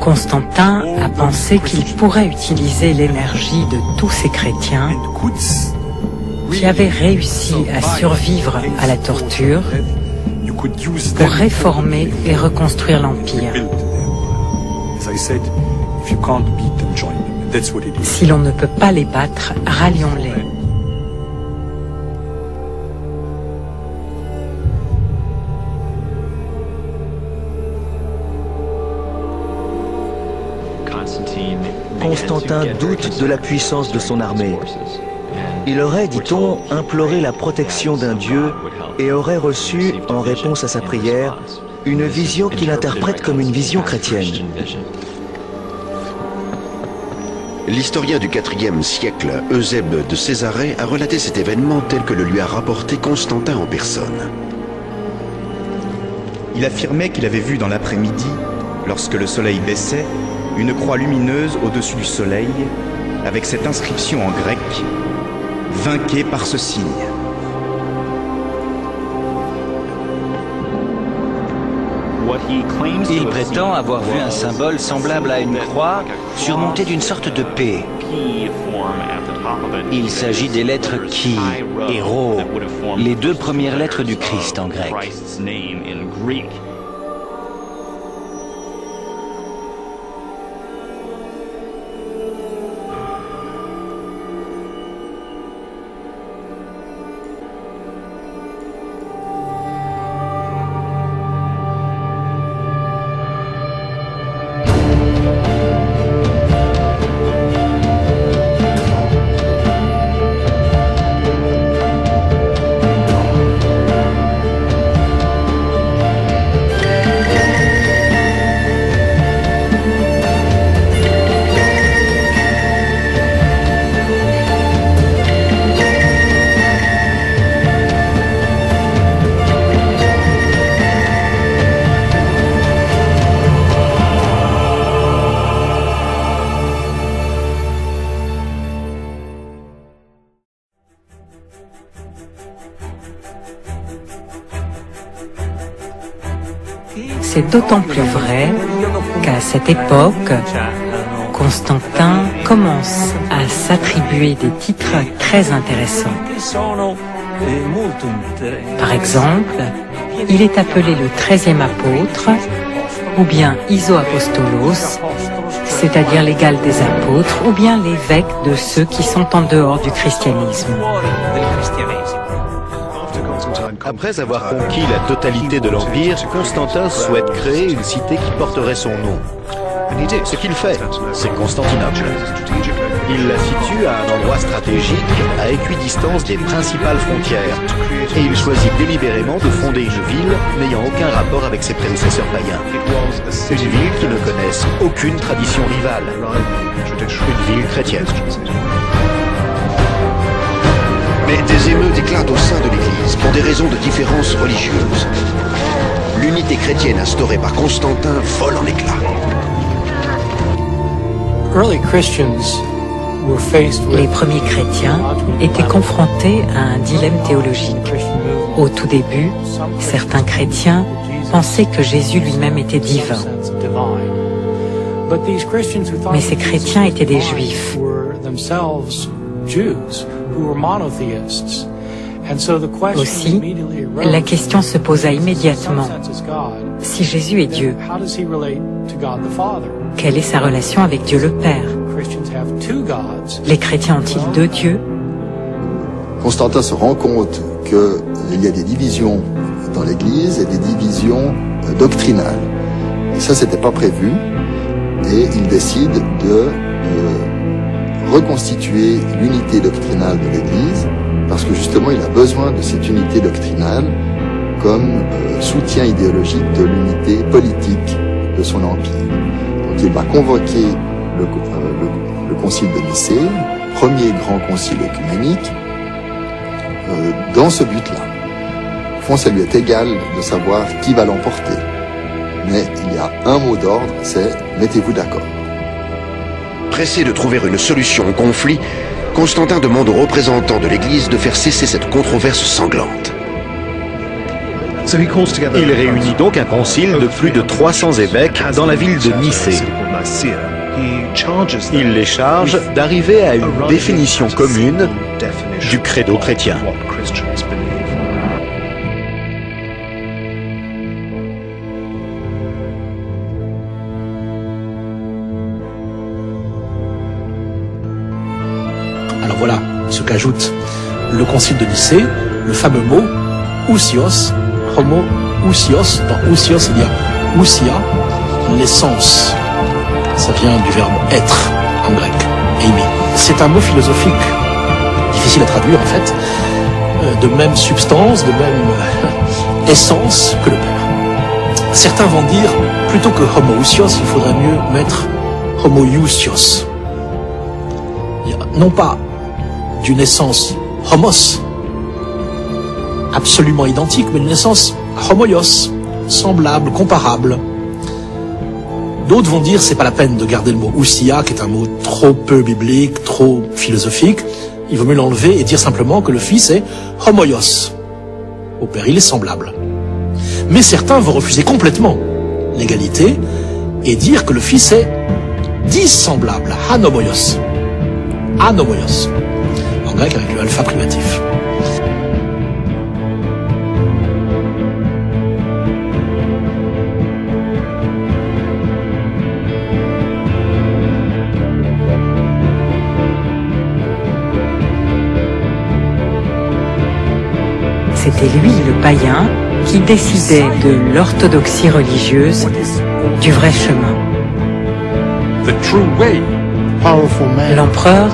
Constantin a pensé qu'il pourrait utiliser l'énergie de tous ces chrétiens qui avaient réussi à survivre à la torture pour réformer et reconstruire l'Empire. Si l'on ne peut pas les battre, rallions-les. Constantin doute de la puissance de son armée. Il aurait, dit-on, imploré la protection d'un dieu et aurait reçu, en réponse à sa prière, une vision qu'il interprète comme une vision chrétienne. L'historien du IVe siècle, Eusèbe de Césarée, a relaté cet événement tel que le lui a rapporté Constantin en personne. Il affirmait qu'il avait vu dans l'après-midi, lorsque le soleil baissait, une croix lumineuse au-dessus du soleil, avec cette inscription en grec « Vainquez par ce signe ». Il prétend avoir vu un symbole semblable à une croix surmontée d'une sorte de paix. Il s'agit des lettres Chi et Rho, les deux premières lettres du Christ en grec. C'est d'autant plus vrai qu'à cette époque, Constantin commence à s'attribuer des titres très intéressants. Par exemple, il est appelé le 13e apôtre, ou bien Isoapostolos, c'est-à-dire l'égal des apôtres, ou bien l'évêque de ceux qui sont en dehors du christianisme. Après avoir conquis la totalité de l'Empire, Constantin souhaite créer une cité qui porterait son nom. Ce qu'il fait, c'est Constantinople. Il la situe à un endroit stratégique, à équidistance des principales frontières. Et il choisit délibérément de fonder une ville n'ayant aucun rapport avec ses prédécesseurs païens. Une ville qui ne connaisse aucune tradition rivale. Une ville chrétienne. Mais des émeutes éclatent au sein de l'Église pour des raisons de différences religieuses. L'unité chrétienne instaurée par Constantin vole en éclats. Les premiers chrétiens étaient confrontés à un dilemme théologique. Au tout début, certains chrétiens pensaient que Jésus lui-même était divin. Mais ces chrétiens étaient des juifs. Aussi, la question se posa immédiatement. Si Jésus est Dieu, quelle est sa relation avec Dieu le Père? Les chrétiens ont-ils deux dieux? Constantin se rend compte qu'il y a des divisions dans l'Église et des divisions doctrinales. Et ça, c'était pas prévu. Et il décide de reconstituer l'unité doctrinale de l'Église, parce que justement il a besoin de cette unité doctrinale comme soutien idéologique de l'unité politique de son empire. Donc il va convoquer le concile de Nicée, premier grand concile œcuménique, dans ce but-là. Au fond, ça lui est égal de savoir qui va l'emporter. Mais il y a un mot d'ordre, c'est « mettez-vous d'accord ». Pressé de trouver une solution au conflit, Constantin demande aux représentants de l'Église de faire cesser cette controverse sanglante. Il réunit donc un concile de plus de 300 évêques dans la ville de Nicée. Il les charge d'arriver à une définition commune du credo chrétien. Alors voilà ce qu'ajoute le concile de Nicée, le fameux mot ousios, homo ousios. Dans ousios, il y a ousia, l'essence. Ça vient du verbe être en grec, eimi. C'est un mot philosophique, difficile à traduire en fait, de même substance, de même essence que le Père. Certains vont dire, plutôt que homo ousios, il faudrait mieux mettre homo iousios. Non pas d'une essence homos, absolument identique, mais une essence homoios, semblable, comparable. D'autres vont dire c'est pas la peine de garder le mot ousia, qui est un mot trop peu biblique, trop philosophique. Il vaut mieux l'enlever et dire simplement que le Fils est homoios. Au Père, il est semblable. Mais certains vont refuser complètement l'égalité et dire que le Fils est dissemblable, anomaios. Anomaios. En grec avec le alpha privatif. C'était lui, le païen, qui décidait de l'orthodoxie religieuse, du vrai chemin. L'empereur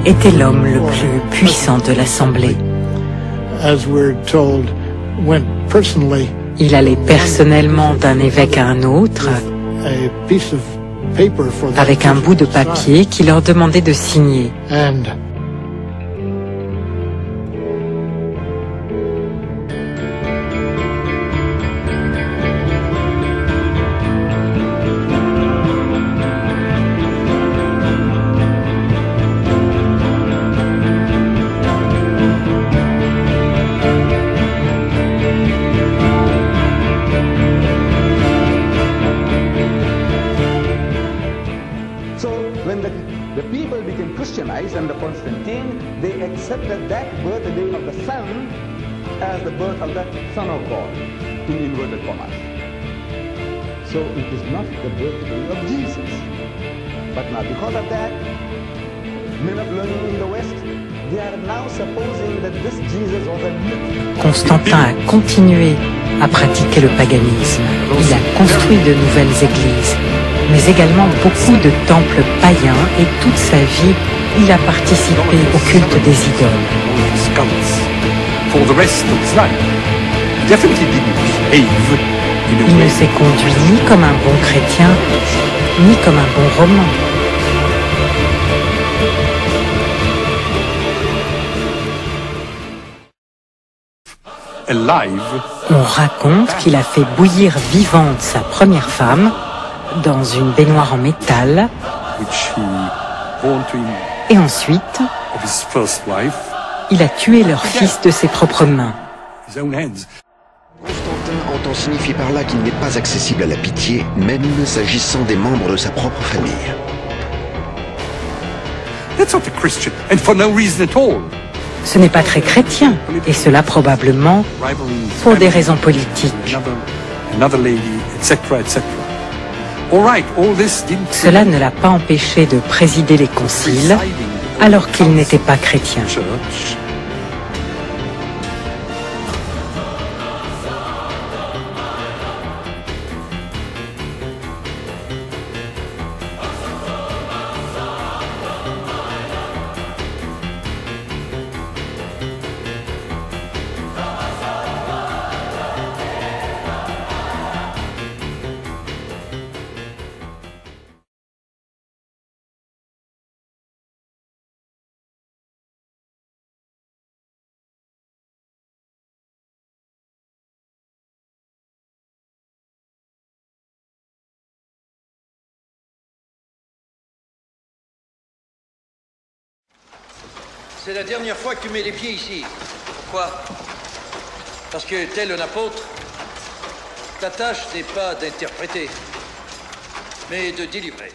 était l'homme le plus puissant de l'Assemblée. Il allait personnellement d'un évêque à un autre avec un bout de papier qui leur demandait de signer. Under Constantine, they accepted that birthday of the Son as the birth of the Son of God, in inverted commas. So it is not the birthday of Jesus. But now because of that, men of learning in the West, they are now supposing that this Jesus was a myth. Constantin a continué à pratiquer le paganisme. Il a construit de nouvelles églises, mais également beaucoup de temples païens, et toute sa vie, il a participé au culte des idoles. Il ne s'est conduit ni comme un bon chrétien, ni comme un bon roman. On raconte qu'il a fait bouillir vivante sa première femme dans une baignoire en métal, et ensuite, il a tué leur fils de ses propres mains. Constantin entend signifier par là qu'il n'est pas accessible à la pitié, même s'agissant des membres de sa propre famille. Ce n'est pas très chrétien, et cela probablement pour des raisons politiques. Cela ne l'a pas empêché de présider les conciles, alors qu'il n'était pas chrétien. C'est la dernière fois que tu mets les pieds ici. Pourquoi? Parce que tel un apôtre, Ta tâche n'est pas d'interpréter, mais de délivrer.